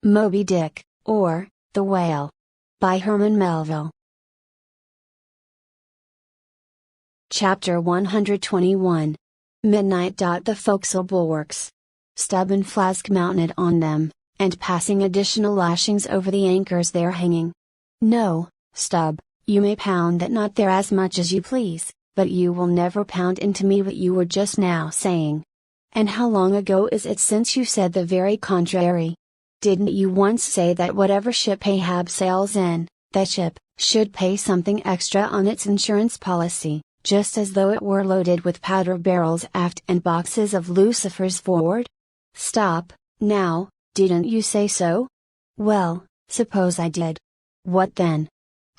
Moby Dick, or, The Whale. By Herman Melville. Chapter 121. Midnight. The forecastle bulwarks. Stub and flask mounted on them, and passing additional lashings over the anchors there hanging. No, Stub, you may pound that knot there as much as you please, but you will never pound into me what you were just now saying. And how long ago is it since you said the very contrary? Didn't you once say that whatever ship Ahab sails in, that ship should pay something extra on its insurance policy, just as though it were loaded with powder barrels aft and boxes of lucifers forward? Stop, now, didn't you say so? Well, suppose I did. What then?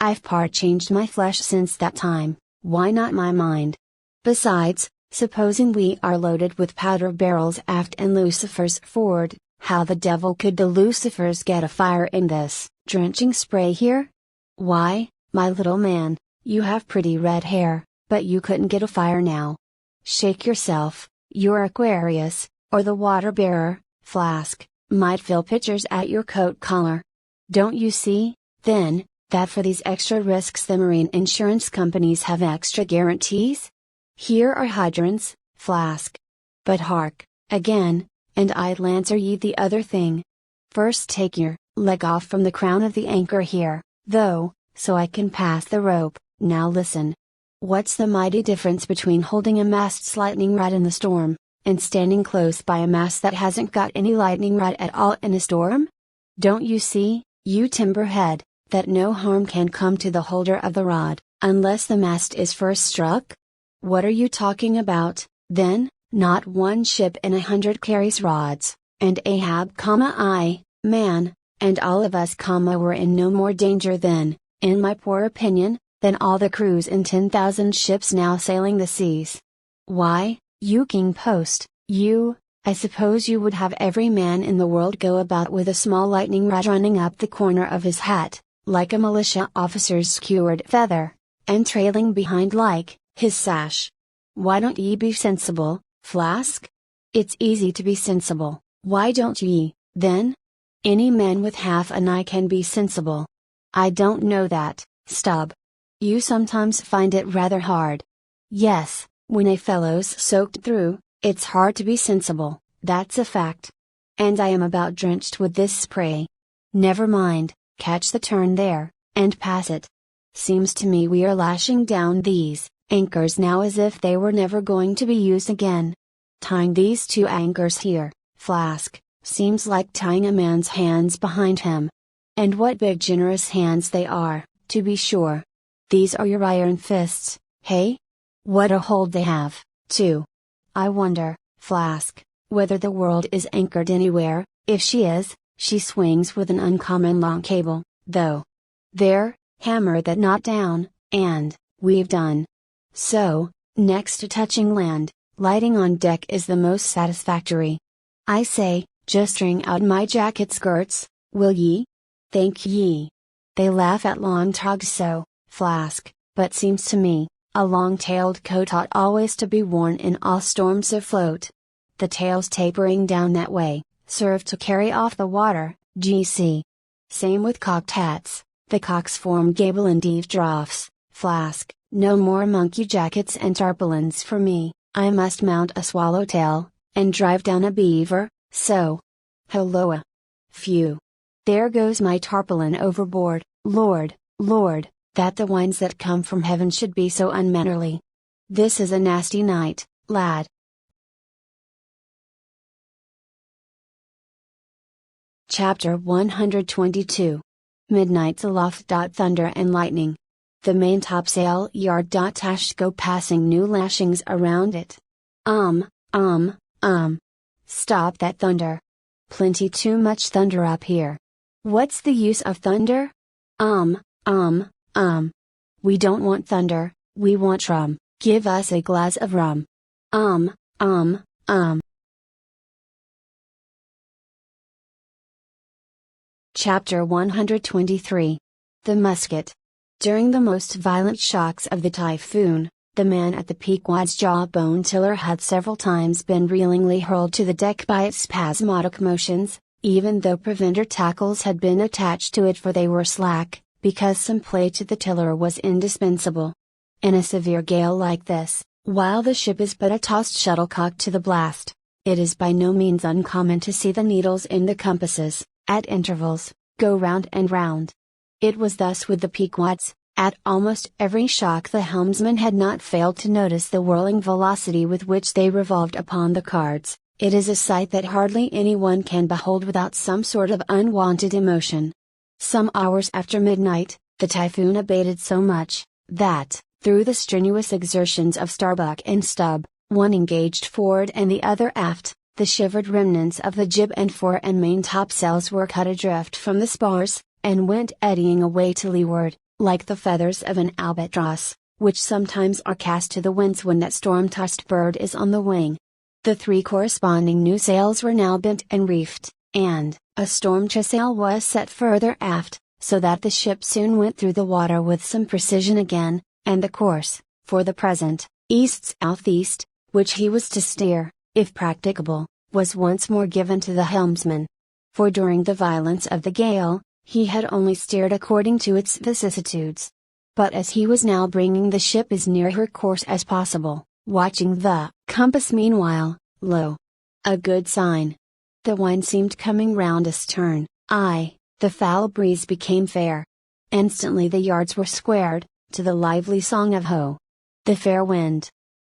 I've part-changed my flesh since that time, why not my mind? Besides, supposing we are loaded with powder barrels aft and lucifers forward, how the devil could the lucifers get a fire in this drenching spray here? Why, my little man, you have pretty red hair, but you couldn't get a fire now. Shake yourself, your Aquarius, or the water-bearer, flask, might fill pitchers at your coat collar. Don't you see, then, that for these extra risks the marine insurance companies have extra guarantees? Here are hydrants, flask. But hark, again, and I'll answer ye the other thing. First take your leg off from the crown of the anchor here, though, so I can pass the rope. Now listen. What's the mighty difference between holding a mast's lightning rod in the storm, and standing close by a mast that hasn't got any lightning rod at all in a storm? Don't you see, you timberhead, that no harm can come to the holder of the rod, unless the mast is first struck? What are you talking about, then? Not one ship in 100 carries rods, and Ahab, man, and all of us, were in no more danger than, in my poor opinion, than all the crews in 10,000 ships now sailing the seas. Why, you king post, I suppose you would have every man in the world go about with a small lightning rod running up the corner of his hat, like a militia officer's skewered feather, and trailing behind like his sash. Why don't ye be sensible, flask? It's easy to be sensible, why don't ye, then? Any man with half an eye can be sensible. I don't know that, Stub. You sometimes find it rather hard. Yes, when a fellow's soaked through, it's hard to be sensible, that's a fact. And I am about drenched with this spray. Never mind, catch the turn there, and pass it. Seems to me we are lashing down these anchors now as if they were never going to be used again. Tying these two anchors here, flask, seems like tying a man's hands behind him. And what big generous hands they are, to be sure. These are your iron fists, hey? What a hold they have, too. I wonder, flask, whether the world is anchored anywhere. If she is, she swings with an uncommon long cable, though. There, hammer that knot down, and we've done. So, next to touching land, lighting on deck is the most satisfactory. I say, just wring out my jacket skirts, will ye? Thank ye. They laugh at long togs so, flask, but seems to me, a long-tailed coat ought always to be worn in all storms afloat. The tails tapering down that way, serve to carry off the water, g.c. Same with cocked hats, the cocks form gable and eave draughts, flask. No more monkey jackets and tarpaulins for me. I must mount a swallowtail, and drive down a beaver, so. Halloa! Phew! There goes my tarpaulin overboard. Lord, Lord, that the winds that come from heaven should be so unmannerly. This is a nasty night, lad. Chapter 122. Midnight's aloft. Thunder and lightning. The main topsail yard. Tash go passing new lashings around it. Stop that thunder. Plenty too much thunder up here. What's the use of thunder? We don't want thunder, we want rum. Give us a glass of rum. Chapter 123. The musket. During the most violent shocks of the typhoon, the man at the Pequod's jawbone tiller had several times been reelingly hurled to the deck by its spasmodic motions, even though preventer tackles had been attached to it, for they were slack, because some play to the tiller was indispensable. In a severe gale like this, while the ship is but a tossed shuttlecock to the blast, it is by no means uncommon to see the needles in the compasses, at intervals, go round and round. It was thus with the Pequods. At almost every shock the helmsman had not failed to notice the whirling velocity with which they revolved upon the cards. It is a sight that hardly anyone can behold without some sort of unwonted emotion. Some hours after midnight, the typhoon abated so much, that, through the strenuous exertions of Starbuck and Stubb, one engaged forward and the other aft, the shivered remnants of the jib and fore and main topsails were cut adrift from the spars, and went eddying away to leeward, like the feathers of an albatross, which sometimes are cast to the winds when that storm-tossed bird is on the wing. The 3 corresponding new sails were now bent and reefed, and a storm trysail was set further aft, so that the ship soon went through the water with some precision again, and the course, for the present, east-southeast, which he was to steer, if practicable, was once more given to the helmsman. For during the violence of the gale, he had only steered according to its vicissitudes. But as he was now bringing the ship as near her course as possible, watching the compass meanwhile, lo! A good sign. The wind seemed coming round astern, the foul breeze became fair. Instantly the yards were squared, to the lively song of Ho! The fair wind!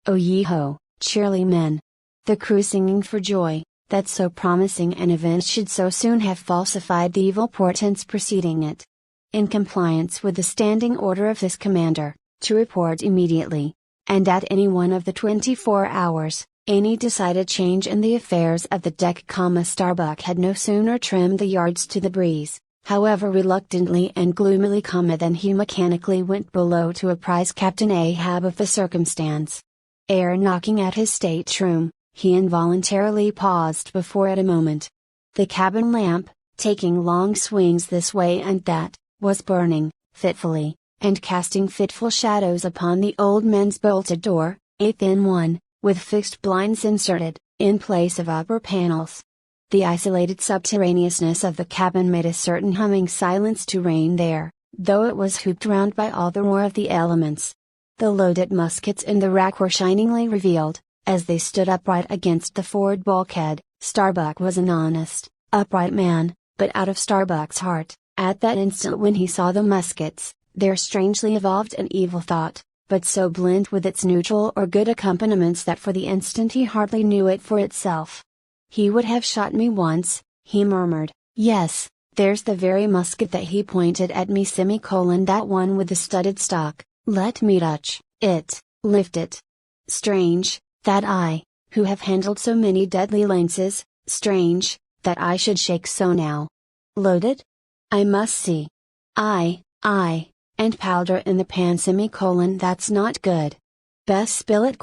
O ye ho, cheerly men! The crew singing for joy, that so promising an event should so soon have falsified the evil portents preceding it. In compliance with the standing order of his commander, to report immediately, and at any one of the 24 hours, any decided change in the affairs of the deck, Starbuck had no sooner trimmed the yards to the breeze, however reluctantly and gloomily, than he mechanically went below to apprise Captain Ahab of the circumstance. Ere knocking at his stateroom, he involuntarily paused before it a moment. The cabin lamp, taking long swings this way and that, was burning, fitfully, and casting fitful shadows upon the old man's bolted door, a thin one, with fixed blinds inserted, in place of upper panels. The isolated subterraneousness of the cabin made a certain humming silence to reign there, though it was hooped round by all the roar of the elements. The loaded muskets in the rack were shiningly revealed, as they stood upright against the forward bulkhead. Starbuck was an honest, upright man, but out of Starbuck's heart, at that instant when he saw the muskets, there strangely evolved an evil thought, but so blent with its neutral or good accompaniments that for the instant he hardly knew it for itself. He would have shot me once, he murmured. Yes, there's the very musket that he pointed at me, that one with the studded stock. Let me touch it, lift it. Strange, that I, who have handled so many deadly lances, strange, that I should shake so now. Loaded? I must see. Aye, and powder in the pan, that's not good. Best spill it, ?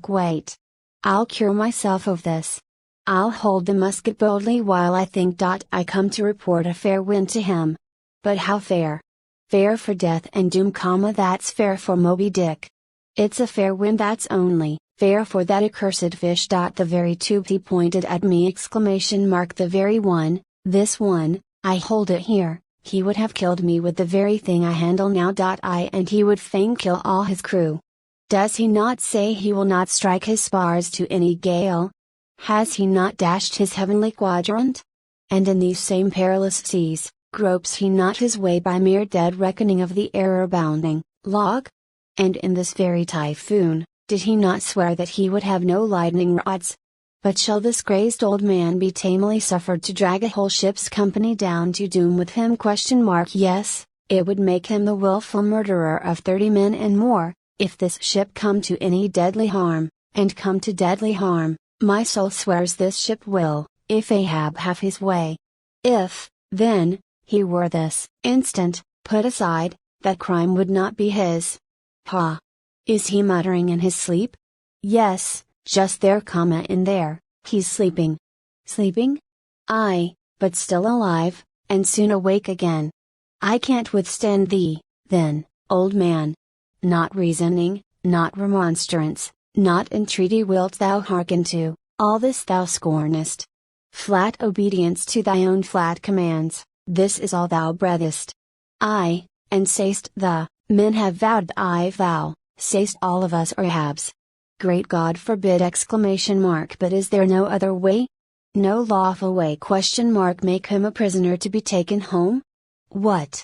Wait. I'll cure myself of this. I'll hold the musket boldly while I think. I come to report a fair wind to him. But how fair? Fair for death and doom, that's fair for Moby Dick. It's a fair wind that's only fair for that accursed fish. The very tube he pointed at me! The very one, this one, I hold it here, he would have killed me with the very thing I handle now. And he would fain kill all his crew. Does he not say he will not strike his spars to any gale? Has he not dashed his heavenly quadrant? And in these same perilous seas, gropes he not his way by mere dead reckoning of the error-bounding log? And in this very typhoon, did he not swear that he would have no lightning rods? But shall this crazed old man be tamely suffered to drag a whole ship's company down to doom with him? Yes, it would make him the wilful murderer of 30 men and more, if this ship come to any deadly harm, and come to deadly harm, my soul swears this ship will, if Ahab have his way. If, then, he were this instant put aside, that crime would not be his. Ha! Is he muttering in his sleep? Yes, just there, in there, he's sleeping. Sleeping? Aye, but still alive, and soon awake again. I can't withstand thee, then, old man. Not reasoning, not remonstrance, not entreaty wilt thou hearken to, all this thou scornest. flat obedience to thy own flat commands, this is all thou breathest. Aye, and say'st the, men have vowed I vow, say'st all of us are Ahabs. Great God forbid! But is there no other way? No lawful way? Make him a prisoner to be taken home? What?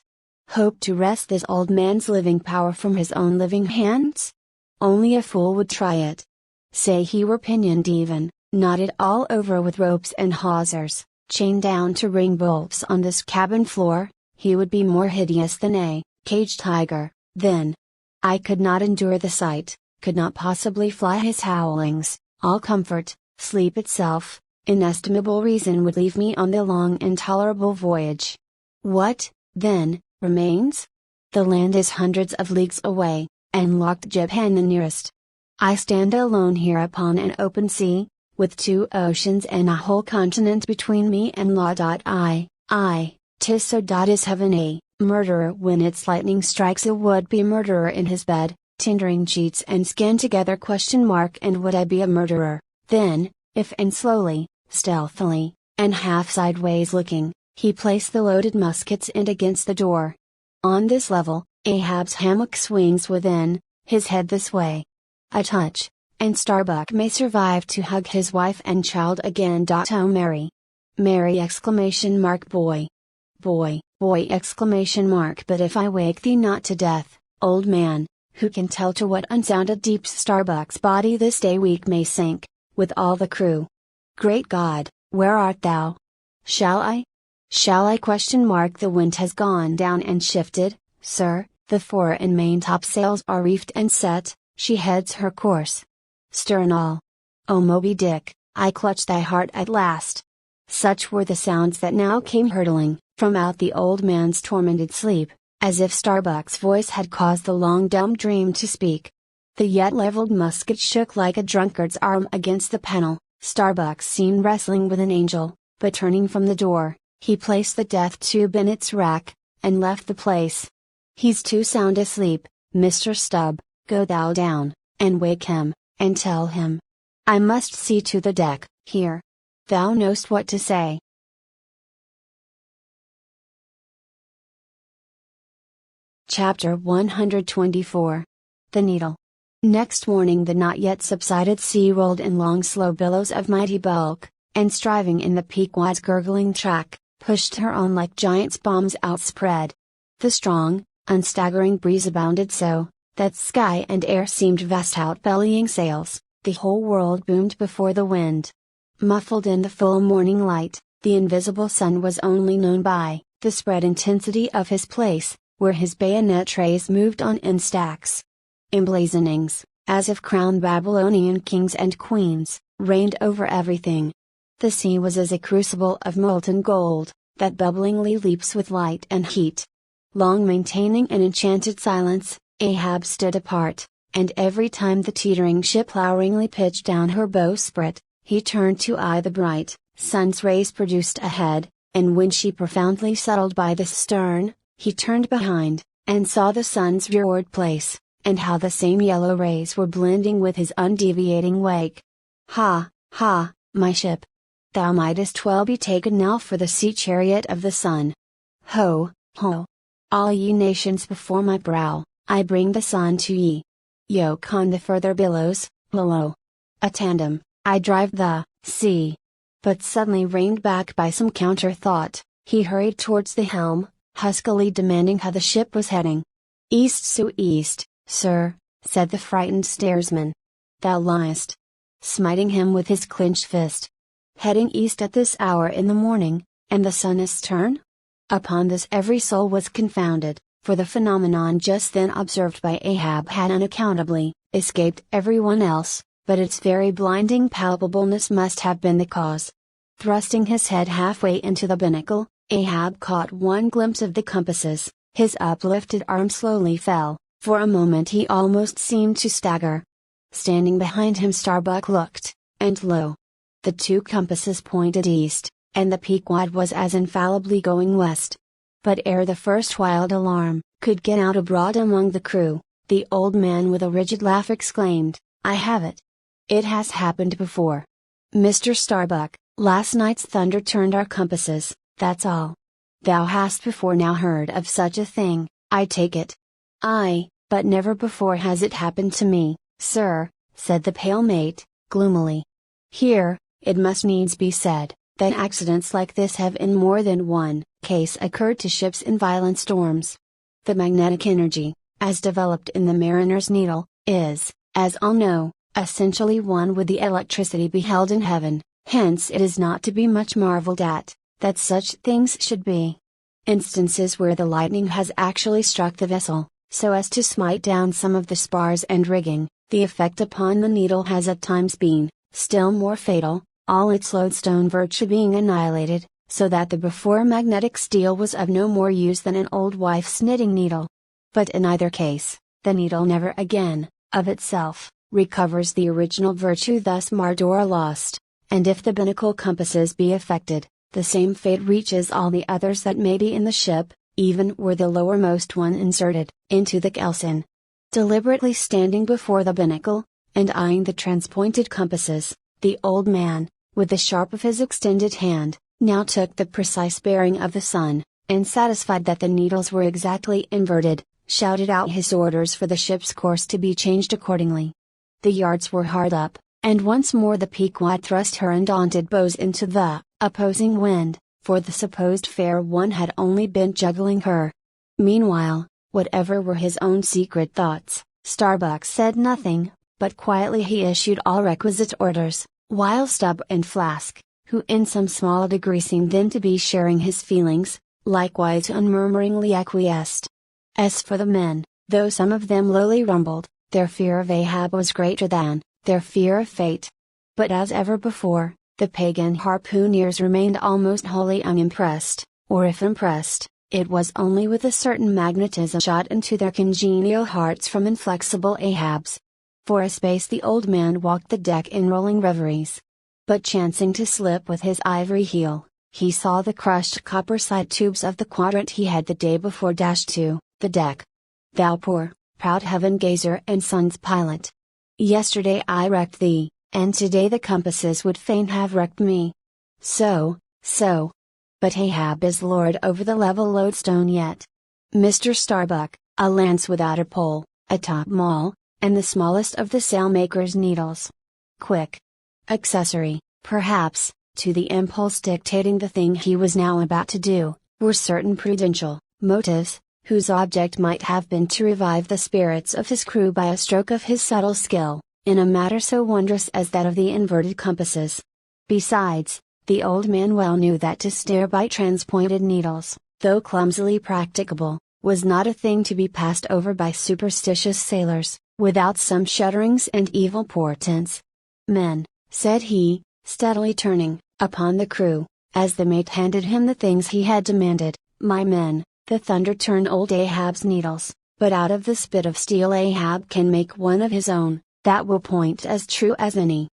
Hope to wrest this old man's living power from his own living hands? Only a fool would try it. Say he were pinioned even, knotted all over with ropes and hawsers, chained down to ring bolts on this cabin floor, he would be more hideous than a caged tiger, then. I could not endure the sight, could not possibly fly his howlings. All comfort, sleep itself, inestimable reason would leave me on the long intolerable voyage. What, then, remains? The land is hundreds of leagues away, and locked Japan the nearest. I stand alone here upon an open sea, with 2 oceans and a whole continent between me and law. 'Tis so. Is heaven a murderer when its lightning strikes a would-be murderer in his bed, tendering sheets and skin together? And would I be a murderer, then, if and slowly, stealthily, and half sideways looking, he placed the loaded muskets in against the door? On this level, Ahab's hammock swings within, his head this way. A touch, and Starbuck may survive to hug his wife and child again. Oh Mary! Mary! Boy! Boy! Boy! But if I wake thee not to death, old man, who can tell to what unsounded deeps Starbuck's body this day week may sink, with all the crew? Great God, where art thou? Shall I? The wind has gone down and shifted, sir, the fore and main topsails are reefed and set, she heads her course. Stern all. O Moby Dick, I clutch thy heart at last. Such were the sounds that now came hurtling, from out the old man's tormented sleep, as if Starbuck's voice had caused the long dumb dream to speak. The yet leveled musket shook like a drunkard's arm against the panel. Starbuck seemed wrestling with an angel, but turning from the door, he placed the death tube in its rack, and left the place. He's too sound asleep, Mr. Stubb, go thou down, and wake him, and tell him. I must see to the deck, here. Thou knowst what to say. Chapter 124. The Needle. Next morning the not yet subsided sea rolled in long slow billows of mighty bulk, and striving in the Pequod's gurgling track, pushed her on like giants' bombs outspread. The strong, unstaggering breeze abounded so, that sky and air seemed vast out-bellying sails, the whole world boomed before the wind. Muffled in the full morning light, the invisible sun was only known by the spread intensity of his place, where his bayonet rays moved on in stacks. Emblazonings, as if crowned Babylonian kings and queens, reigned over everything. The sea was as a crucible of molten gold, that bubblingly leaps with light and heat. Long maintaining an enchanted silence, Ahab stood apart, and every time the teetering ship loweringly pitched down her bowsprit, he turned to eye the bright sun's rays produced ahead, and when she profoundly settled by the stern, he turned behind, and saw the sun's rearward place, and how the same yellow rays were blending with his undeviating wake. Ha, ha, my ship! Thou mightest well be taken now for the sea chariot of the sun. Ho, ho! All ye nations before my brow, I bring the sun to ye. Yoke on the further billows, lo! A tandem, I drive the sea. But suddenly reined back by some counter thought, he hurried towards the helm, huskily demanding how the ship was heading. East, sir, said the frightened steersman. Thou liest. Smiting him with his clenched fist. Heading east at this hour in the morning, and the sun astern? Upon this every soul was confounded, for the phenomenon just then observed by Ahab had unaccountably escaped everyone else, but its very blinding palpableness must have been the cause. Thrusting his head halfway into the binnacle, Ahab caught one glimpse of the compasses, his uplifted arm slowly fell, for a moment he almost seemed to stagger. Standing behind him Starbuck looked, and lo! The 2 compasses pointed east, and the Pequod was as infallibly going west. But ere the first wild alarm could get out abroad among the crew, the old man with a rigid laugh exclaimed, I have it! It has happened before. Mr. Starbuck, Last night's thunder turned our compasses, that's all. Thou hast before now heard of such a thing, I take it. Aye, but never before has it happened to me, sir, said the pale mate, gloomily. Here, it must needs be said, that accidents like this have in more than one case occurred to ships in violent storms. The magnetic energy, as developed in the mariner's needle, is, as all know, essentially one with the electricity beheld in heaven, hence it is not to be much marveled at, that such things should be. Instances where the lightning has actually struck the vessel, so as to smite down some of the spars and rigging, the effect upon the needle has at times been, still more fatal, all its lodestone virtue being annihilated, so that the before magnetic steel was of no more use than an old wife's knitting needle. But in either case, the needle never again, of itself, recovers the original virtue thus marred or lost, and if the binnacle compasses be affected, the same fate reaches all the others that may be in the ship, even were the lowermost one inserted into the kelson. Deliberately standing before the binnacle, and eyeing the transpointed compasses, the old man, with the sharp of his extended hand, now took the precise bearing of the sun, and satisfied that the needles were exactly inverted, shouted out his orders for the ship's course to be changed accordingly. The yards were hard up, and once more the Pequod thrust her undaunted bows into the opposing wind, for the supposed fair one had only been juggling her. Meanwhile, whatever were his own secret thoughts, Starbuck said nothing, but quietly he issued all requisite orders, while Stubb and Flask, who in some small degree seemed then to be sharing his feelings, likewise unmurmuringly acquiesced. As for the men, though some of them lowly rumbled, their fear of Ahab was greater than their fear of fate. But as ever before, the pagan harpooneers remained almost wholly unimpressed, or if impressed, it was only with a certain magnetism shot into their congenial hearts from inflexible Ahab's. For a space the old man walked the deck in rolling reveries. But chancing to slip with his ivory heel, he saw the crushed copper side tubes of the quadrant he had the day before dashed to the deck. Thou poor, proud heaven gazer and sun's pilot! Yesterday I wrecked thee, and today the compasses would fain have wrecked me. So. But Ahab is lord over the level lodestone yet. Mr. Starbuck, a lance without a pole, a top maul, and the smallest of the sailmaker's needles. Quick accessory, perhaps, to the impulse dictating the thing he was now about to do, were certain prudential motives, whose object might have been to revive the spirits of his crew by a stroke of his subtle skill, in a matter so wondrous as that of the inverted compasses. Besides, the old man well knew that to steer by transpointed needles, though clumsily practicable, was not a thing to be passed over by superstitious sailors, without some shudderings and evil portents. Men, said he, steadily turning upon the crew, as the mate handed him the things he had demanded, my men, the thunder turned old Ahab's needles, but out of the spit of steel Ahab can make one of his own, that will point as true as any.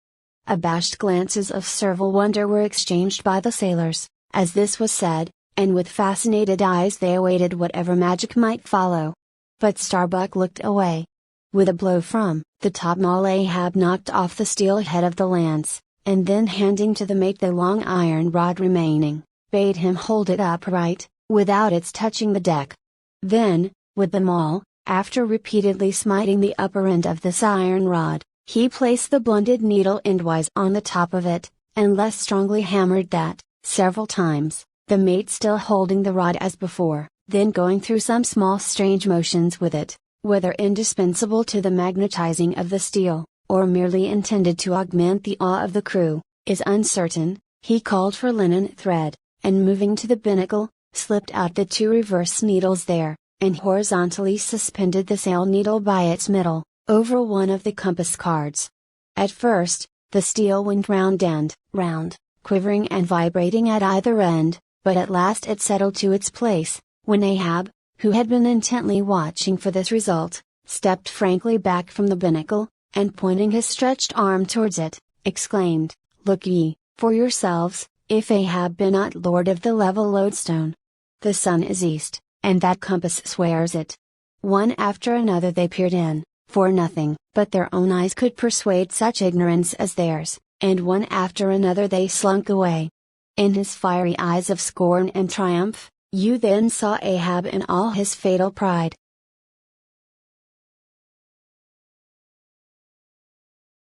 Abashed glances of servile wonder were exchanged by the sailors, as this was said, and with fascinated eyes they awaited whatever magic might follow. But Starbuck looked away. With a blow from the topmaul Ahab knocked off the steel head of the lance, and then handing to the mate the long iron rod remaining, bade him hold it upright, without its touching the deck. Then, with the maul, after repeatedly smiting the upper end of this iron rod, he placed the blunted needle endwise on the top of it, and less strongly hammered that, several times, the mate still holding the rod as before, then going through some small strange motions with it, whether indispensable to the magnetizing of the steel, or merely intended to augment the awe of the crew, is uncertain. He called for linen thread, and moving to the binnacle, slipped out the two reverse needles there, and horizontally suspended the sail needle by its middle, over one of the compass cards. At first, the steel went round and round, quivering and vibrating at either end, but at last it settled to its place, when Ahab, who had been intently watching for this result, stepped frankly back from the binnacle, and pointing his stretched arm towards it, exclaimed, Look ye, for yourselves, if Ahab be not lord of the level lodestone. The sun is east, and that compass swears it. One after another they peered in, for nothing but their own eyes could persuade such ignorance as theirs, and one after another they slunk away. In his fiery eyes of scorn and triumph, you then saw Ahab in all his fatal pride.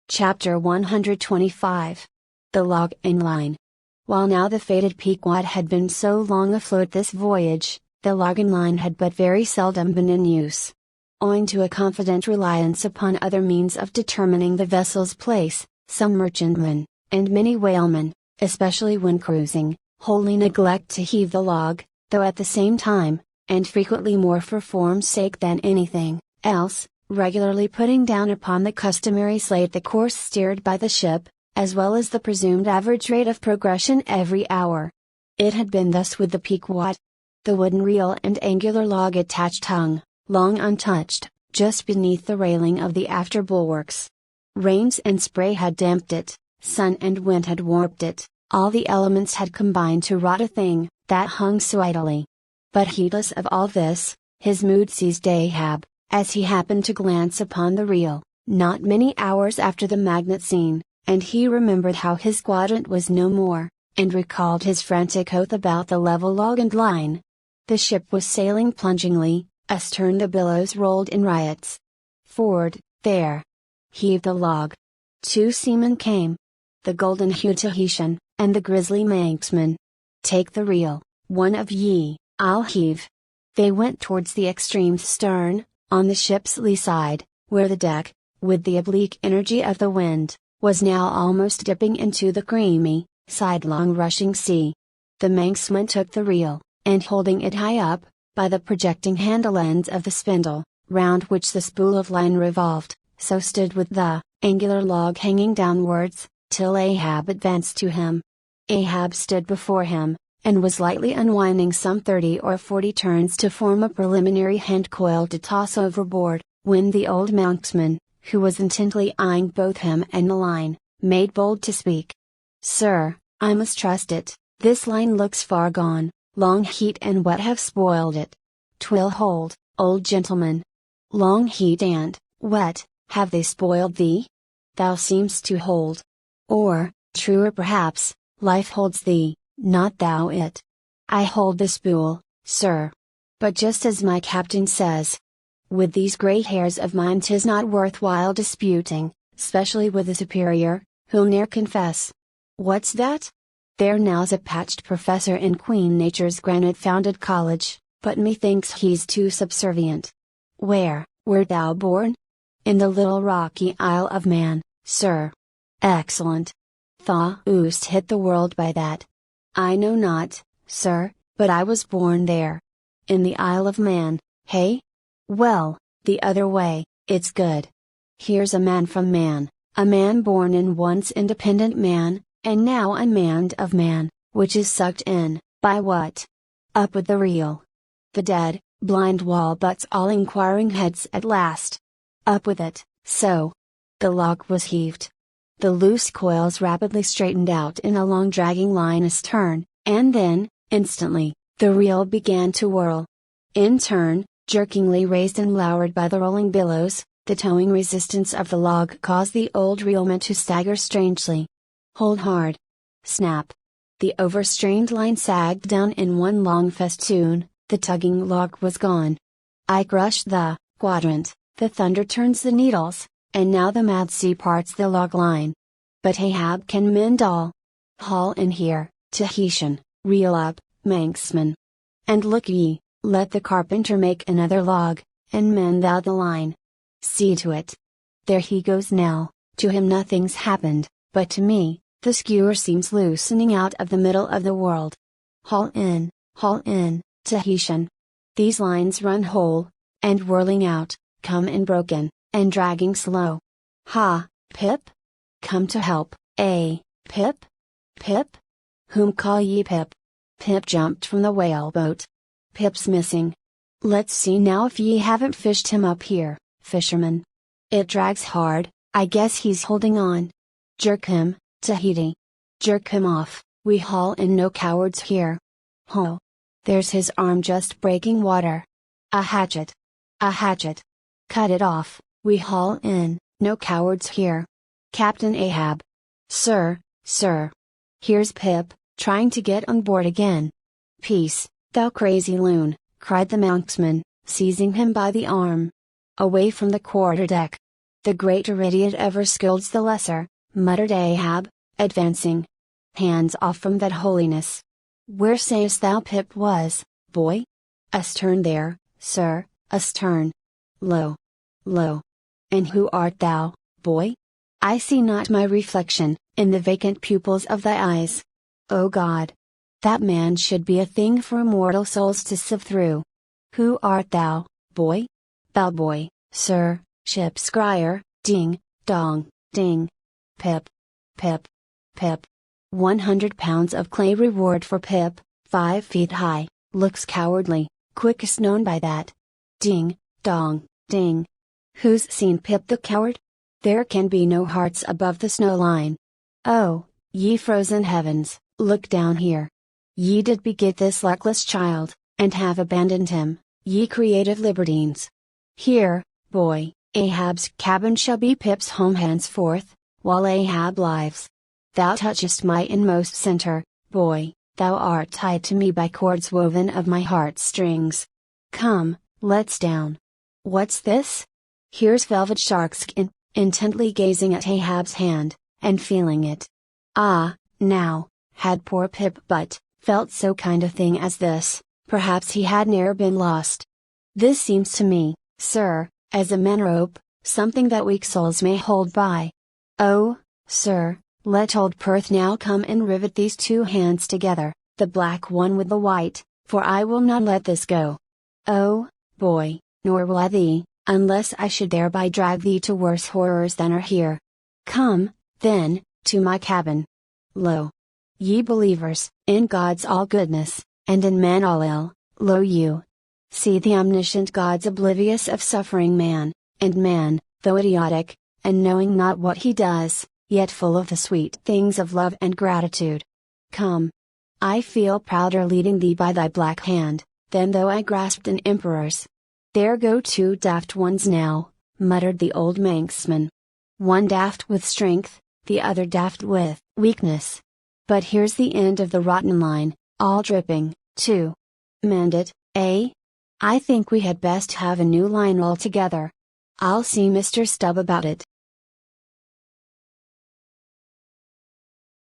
Chapter 125. The Log in Line. While now the fated Pequod had been so long afloat this voyage, the log in line had but very seldom been in use. Owing to a confident reliance upon other means of determining the vessel's place, some merchantmen, and many whalemen, especially when cruising, wholly neglect to heave the log, though at the same time, and frequently more for form's sake than anything else, regularly putting down upon the customary slate the course steered by the ship, as well as the presumed average rate of progression every hour. It had been thus with the Pequod. The wooden reel and angular log attached hung, long untouched, just beneath the railing of the after bulwarks. Rains and spray had damped it, sun and wind had warped it, all the elements had combined to rot a thing that hung so idly. But heedless of all this, his mood seized Ahab, as he happened to glance upon the reel, not many hours after the magnet scene, and he remembered how his quadrant was no more, and recalled his frantic oath about the level log and line. The ship was sailing plungingly, astern the billows rolled in riots. Forward, there! Heave the log! Two seamen came. The golden-hued Tahitian, and the grizzly Manxman. Take the reel, one of ye, I'll heave. They went towards the extreme stern, on the ship's lee side, where the deck, with the oblique energy of the wind, was now almost dipping into the creamy, sidelong rushing sea. The Manxman took the reel, and holding it high up, by the projecting handle ends of the spindle, round which the spool of line revolved, so stood with the angular log hanging downwards, till Ahab advanced to him. Ahab stood before him, and was lightly unwinding some 30 or 40 turns to form a preliminary hand coil to toss overboard, when the old Manxman, who was intently eyeing both him and the line, made bold to speak. "Sir, I mistrust it, this line looks far gone, long heat and wet have spoiled it. 'Twill hold, old gentleman. Long heat and wet, have they spoiled thee? Thou seemst to hold. Or, truer perhaps, life holds thee, not thou it. I hold the spool, sir. But just as my captain says. With these great hairs of mine 'tis not worth while disputing, specially with a superior, who'll ne'er confess. What's that? There now's a patched professor in Queen Nature's granite-founded college, but methinks he's too subservient. Where wert thou born? In the little rocky Isle of Man, sir. Excellent. Thou'st hit the world by that. I know not, sir, but I was born there. In the Isle of Man, hey? Well, the other way, it's good. Here's a man from Man, a man born in once independent Man, and now unmanned of Man, which is sucked in, by what? Up with the reel. The dead, blind wall butts all inquiring heads at last. Up with it, so. The log was heaved. The loose coils rapidly straightened out in a long dragging line astern, and then, instantly, the reel began to whirl. In turn, jerkingly raised and lowered by the rolling billows, the towing resistance of the log caused the old reelman to stagger strangely. Hold hard. Snap. The overstrained line sagged down in one long festoon, the tugging log was gone. I crush the quadrant, the thunder turns the needles, and now the mad sea parts the log line. But Ahab can mend all. Haul in here, Tahitian, reel up, Manxman. And look ye, let the carpenter make another log, and mend thou the line. See to it. There he goes now, to him nothing's happened, but to me, the skewer seems loosening out of the middle of the world. Haul in, Tahitian. These lines run whole, and whirling out, come in broken, and dragging slow. Ha, Pip? Come to help, eh, Pip? Pip? Whom call ye Pip? Pip jumped from the whale boat. Pip's missing. Let's see now if ye haven't fished him up here, fisherman. It drags hard, I guess he's holding on. Jerk him, Tahiti. Jerk him off, we haul in, no cowards here. Ho! There's his arm just breaking water. A hatchet! A hatchet! Cut it off, we haul in, no cowards here. Captain Ahab. Sir, sir. Here's Pip, trying to get on board again. Peace, thou crazy loon, cried the marksman, seizing him by the arm. Away from the quarterdeck. The greater idiot ever scolds the lesser, muttered Ahab, advancing. Hands off from that holiness. Where sayest thou Pip was, boy? Astern there, sir, astern. Lo. Lo. And who art thou, boy? I see not my reflection, in the vacant pupils of thy eyes. O God! That man should be a thing for immortal souls to sift through. Who art thou, boy? Bellboy, sir, ship's crier, ding, dong, ding. Pip. Pip. Pip. 100 pounds of clay reward for Pip, 5 feet high, looks cowardly, quickest known by that. Ding, dong, ding. Who's seen Pip the coward? There can be no hearts above the snow line. Oh, ye frozen heavens, look down here. Ye did beget this luckless child, and have abandoned him, ye creative libertines. Here, boy, Ahab's cabin shall be Pip's home henceforth, while Ahab lives. Thou touchest my inmost center, boy, thou art tied to me by cords woven of my heart's strings. Come, let's down. What's this? Here's velvet sharkskin, intently gazing at Ahab's hand, and feeling it. Ah, now, had poor Pip but felt so kind a thing as this, perhaps he had ne'er been lost. This seems to me, sir, as a man rope, something that weak souls may hold by. Oh, sir, let old Perth now come and rivet these two hands together, the black one with the white, for I will not let this go. Oh, boy, nor will I thee, unless I should thereby drag thee to worse horrors than are here. Come, then, to my cabin. Lo! Ye believers, in God's all goodness, and in man all ill, lo you! See the omniscient God's oblivious of suffering man, and man, though idiotic, and knowing not what he does, yet full of the sweet things of love and gratitude. Come! I feel prouder leading thee by thy black hand, than though I grasped an emperor's. There go 2 daft ones now, muttered the old Manxman. One daft with strength, the other daft with weakness. But here's the end of the rotten line, all dripping, too. Mend it, eh? I think we had best have a new line altogether. I'll see Mr. Stubb about it.